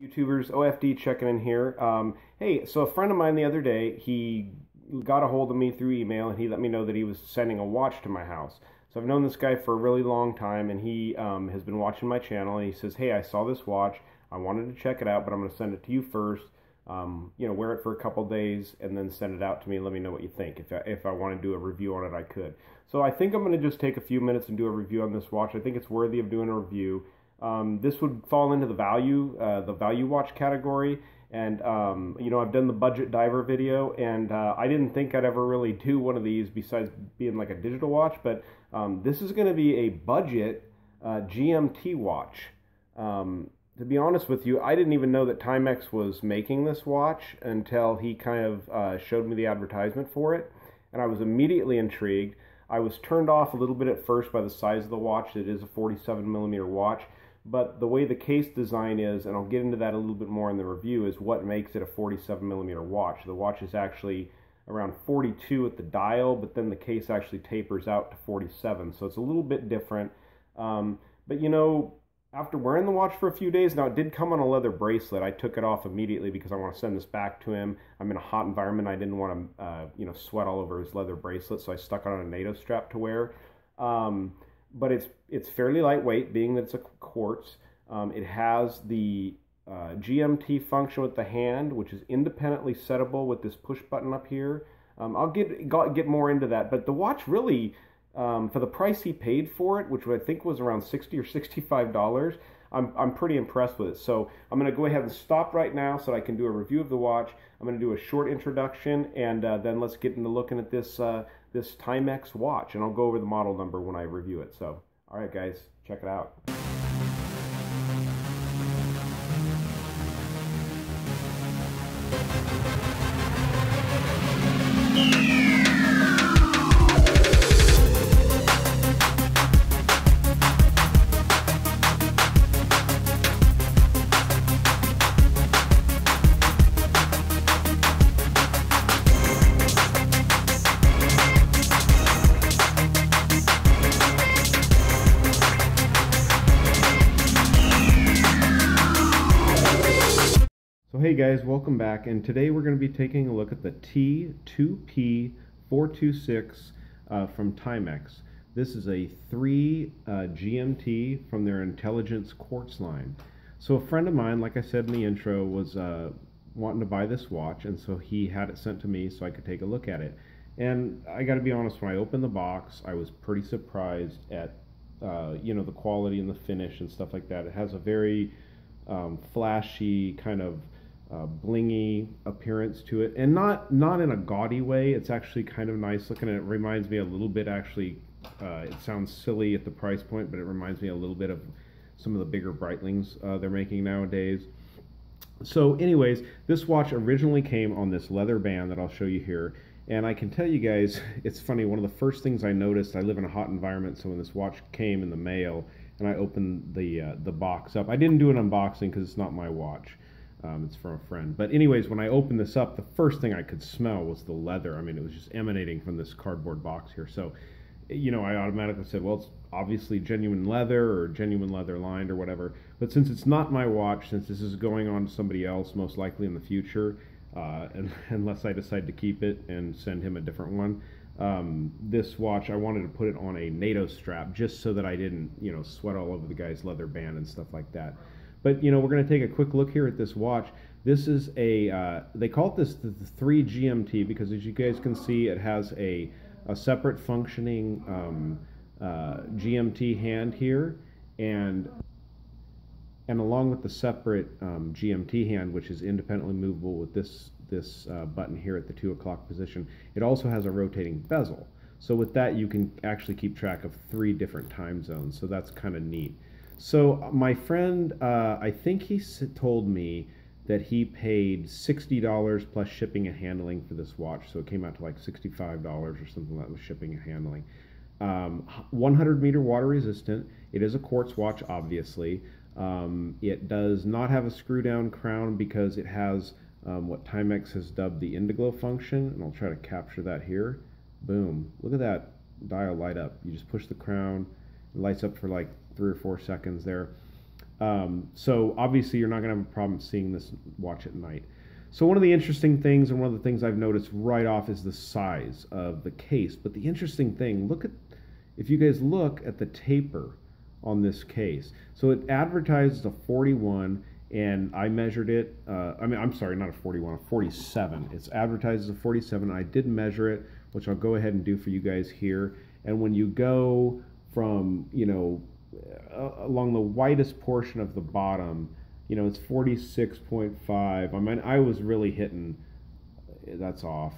YouTubers, OFD checking in here. Hey, so a friend of mine the other day, he got a hold of me through email and he let me know that he was sending a watch to my house. So I've known this guy for a really long time, and he has been watching my channel, and he says, hey, I saw this watch. I wanted to check it out, but I'm going to send it to you first. Wear it for a couple days and then send it out to me and let me know what you think. If I want to do a review on it, I could. So I think I'm going to just take a few minutes and do a review on this watch. I think it's worthy of doing a review. This would fall into the value watch category. And, I've done the budget diver video, and I didn't think I'd ever really do one of these besides being like a digital watch, but this is going to be a budget GMT watch. To be honest with you, I didn't even know that Timex was making this watch until he kind of showed me the advertisement for it, and I was immediately intrigued. I was turned off a little bit at first by the size of the watch. It is a 47 millimeter watch. But the way the case design is, and I'll get into that a little bit more in the review, is what makes it a 47 millimeter watch. The watch is actually around 42 at the dial, but then the case actually tapers out to 47. So it's a little bit different. After wearing the watch for a few days, now it did come on a leather bracelet. I took it off immediately because I want to send this back to him. I'm in a hot environment. I didn't want to, sweat all over his leather bracelet, so I stuck it on a NATO strap to wear. But it's fairly lightweight, being that it's a quartz. It has the GMT function with the hand, which is independently settable with this push button up here. I'll get more into that, but the watch really, for the price he paid for it, which I think was around $60 or $65, I'm pretty impressed with it. So I'm going to go ahead and stop right now so that I can do a review of the watch. I'm going to do a short introduction, and then let's get into looking at this Timex watch, and I'll go over the model number when I review it. So, all right, guys, check it out. So hey guys, welcome back, and today we're going to be taking a look at the T2P426 from Timex. This is a 3 GMT from their Intelligence Quartz line. So a friend of mine, like I said in the intro, was wanting to buy this watch, and so he had it sent to me so I could take a look at it. And I got to be honest, when I opened the box, I was pretty surprised at the quality and the finish and stuff like that. It has a very flashy kind of blingy appearance to it, and not in a gaudy way. It's actually kind of nice looking, and it reminds me a little bit, actually, it sounds silly at the price point, but it reminds me a little bit of some of the bigger Breitlings they're making nowadays. So anyways, this watch originally came on this leather band that I'll show you here, and I can tell you guys, it's funny, one of the first things I noticed, I live in a hot environment, so when this watch came in the mail and I opened the box up, I didn't do an unboxing because it's not my watch. It's from a friend. But anyways, when I opened this up, the first thing I could smell was the leather. I mean, it was just emanating from this cardboard box here. So, I automatically said, well, it's obviously genuine leather or genuine leather lined or whatever. But since it's not my watch, since this is going on to somebody else, most likely in the future, unless I decide to keep it and send him a different one, this watch, I wanted to put it on a NATO strap just so that I didn't, sweat all over the guy's leather band and stuff like that. But, we're going to take a quick look here at this watch. This is they call it the 3 GMT because, as you guys can see, it has a separate functioning GMT hand here, and along with the separate GMT hand, which is independently movable with this button here at the 2 o'clock position, it also has a rotating bezel. So with that, you can actually keep track of 3 different time zones, so that's kind of neat. So my friend, I think he told me that he paid $60 plus shipping and handling for this watch. So it came out to like $65 or something like that with shipping and handling. 100 meter water resistant. It is a quartz watch, obviously. It does not have a screw down crown because it has what Timex has dubbed the Indiglo function. And I'll try to capture that here. Boom. Look at that dial light up. You just push the crown. It lights up for like 3 or 4 seconds there. So obviously you're not going to have a problem seeing this watch at night. So one of the interesting things, and one of the things I've noticed right off, is the size of the case. But the interesting thing, if you guys look at the taper on this case. So it advertises a 41, and I measured it. I'm sorry, not a 41, a 47. It's advertised as a 47. I did measure it, which I'll go ahead and do for you guys here. And when you go from, along the widest portion of the bottom, it's 46.5. I mean, I was really hitting, that's off.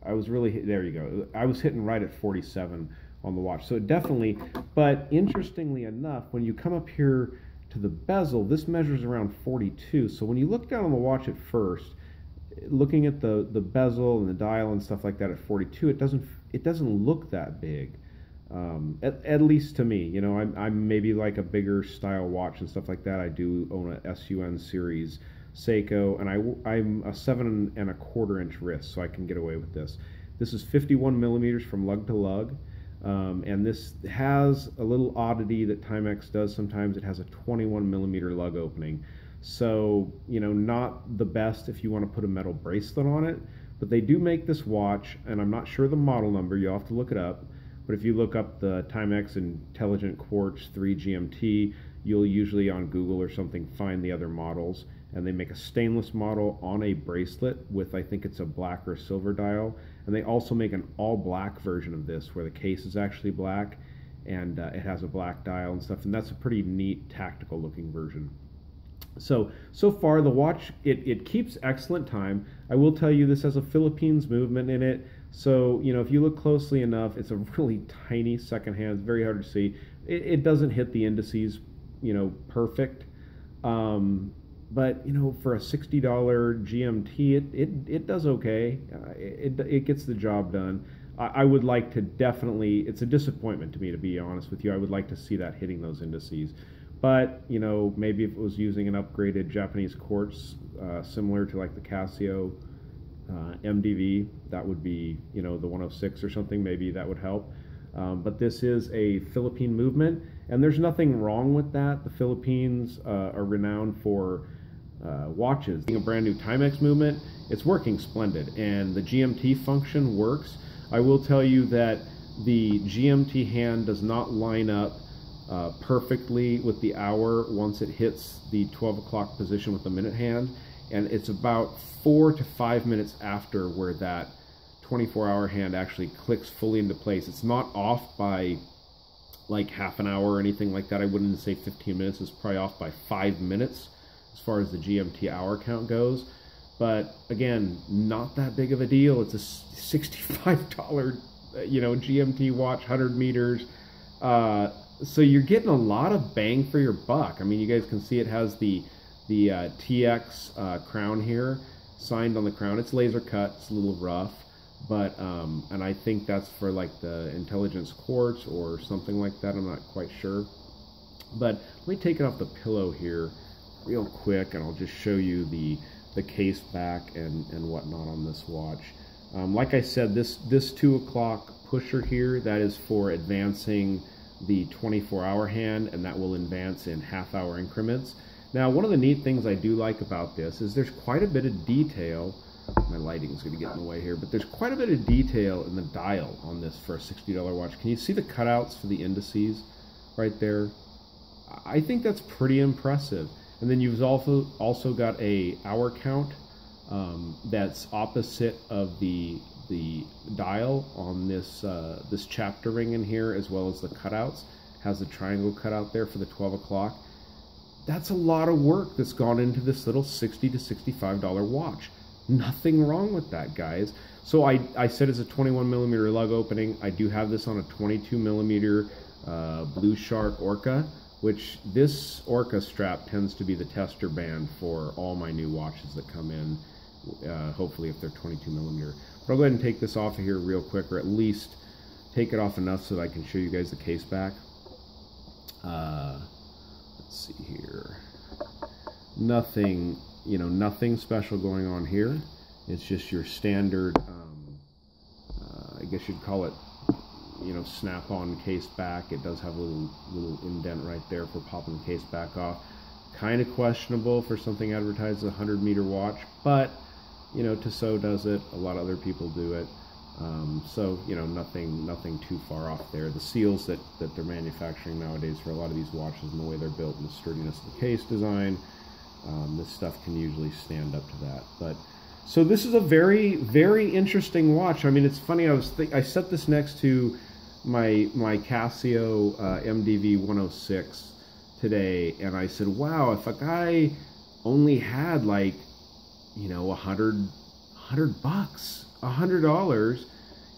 There you go. I was hitting right at 47 on the watch. So it definitely, but interestingly enough, when you come up here to the bezel, this measures around 42. So when you look down on the watch at first, looking at the bezel and the dial and stuff like that at 42, it doesn't look that big. At least to me, I'm maybe like a bigger style watch and stuff like that. I do own a SUN series Seiko, and I'm a 7¼ inch wrist, so I can get away with this. This is 51 millimeters from lug to lug, and this has a little oddity that Timex does sometimes. It has a 21 millimeter lug opening, so not the best if you want to put a metal bracelet on it, but they do make this watch, and I'm not sure the model number. You'll have to look it up. But if you look up the Timex Intelligent Quartz 3 GMT, you'll usually on Google or something find the other models. And they make a stainless model on a bracelet with, I think it's a black or silver dial. And they also make an all black version of this where the case is actually black and it has a black dial and stuff. And that's a pretty neat tactical looking version. So far the watch, it keeps excellent time. I will tell you this has a Philippines movement in it. So, if you look closely enough, it's a really tiny second hand. It's very hard to see. It doesn't hit the indices, perfect. But, for a $60 GMT, it does okay. It gets the job done. I would like to definitely, it's a disappointment to me, to be honest with you. I would like to see that hitting those indices. But, maybe if it was using an upgraded Japanese quartz, similar to like the Casio MDV, that would be, the 106 or something, maybe that would help. But this is a Philippine movement, and there's nothing wrong with that. The Philippines are renowned for watches. Being a brand new Timex movement, it's working splendid, and the GMT function works. I will tell you that the GMT hand does not line up perfectly with the hour once it hits the 12 o'clock position with the minute hand, and it's about 4 to 5 minutes after where that 24-hour hand actually clicks fully into place. It's not off by like half an hour or anything like that. I wouldn't say 15 minutes. It's probably off by 5 minutes as far as the GMT hour count goes. But again, not that big of a deal. It's a $65 GMT watch, 100 meters. So you're getting a lot of bang for your buck. I mean, you guys can see it has the TX crown here, signed on the crown. It's laser cut, it's a little rough, but and I think that's for like the Intelligence Quartz or something like that. I'm not quite sure. But let me take it off the pillow here real quick, and I'll just show you the case back and whatnot on this watch. Like I said, this 2 o'clock pusher here, that is for advancing the 24-hour hand, and that will advance in half-hour increments. Now, one of the neat things I do like about this is there's quite a bit of detail. My lighting's going to get in the way here, but there's quite a bit of detail in the dial on this for a $60 watch. Can you see the cutouts for the indices right there? I think that's pretty impressive. And then you've also got a hour count that's opposite of the dial on this this chapter ring in here, as well as the cutouts. Has the triangle cutout there for the 12 o'clock. That's a lot of work that's gone into this little $60 to $65 watch. Nothing wrong with that, guys. So I said it's a 21 millimeter lug opening. I do have this on a 22 millimeter Blue Shark Orca, which this Orca strap tends to be the tester band for all my new watches that come in, hopefully if they're 22 millimeter. But I'll go ahead and take this off of here real quick, or at least take it off enough so that I can show you guys the case back. Let's see here. Nothing, nothing special going on here. It's just your standard, I guess you'd call it, snap-on case back. It does have a little indent right there for popping the case back off. Kind of questionable for something advertised as a 100-meter watch, but you know, Tissot does it. A lot of other people do it. So you know, nothing too far off there. The seals that they're manufacturing nowadays for a lot of these watches and the way they're built and the sturdiness of the case design, this stuff can usually stand up to that. But so this is a very, very interesting watch. I mean, it's funny. I set this next to my Casio MDV 106 today, and I said, wow, if a guy only had like, you know, $100, $100,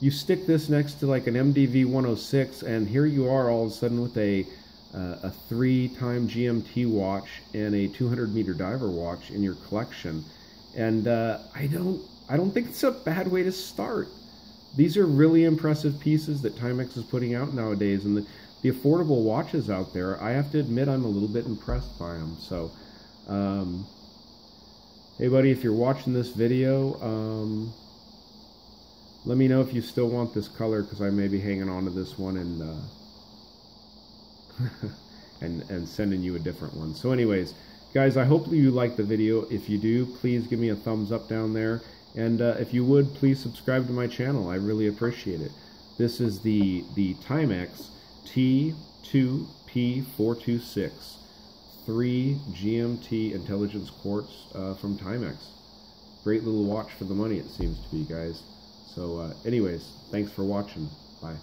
you stick this next to like an MDV 106, and here you are all of a sudden with a 3-time GMT watch and a 200-meter diver watch in your collection. And I don't think it's a bad way to start. These are really impressive pieces that Timex is putting out nowadays, and the affordable watches out there, I have to admit I'm a little bit impressed by them. So, hey buddy, if you're watching this video, let me know if you still want this color, because I may be hanging on to this one and sending you a different one. So anyways, guys, I hope you liked the video. If you do, please give me a thumbs up down there. And if you would, please subscribe to my channel. I really appreciate it. This is the Timex T2P426 3 GMT Intelligence Quartz from Timex. Great little watch for the money, it seems to be, guys. So anyways, thanks for watching. Bye.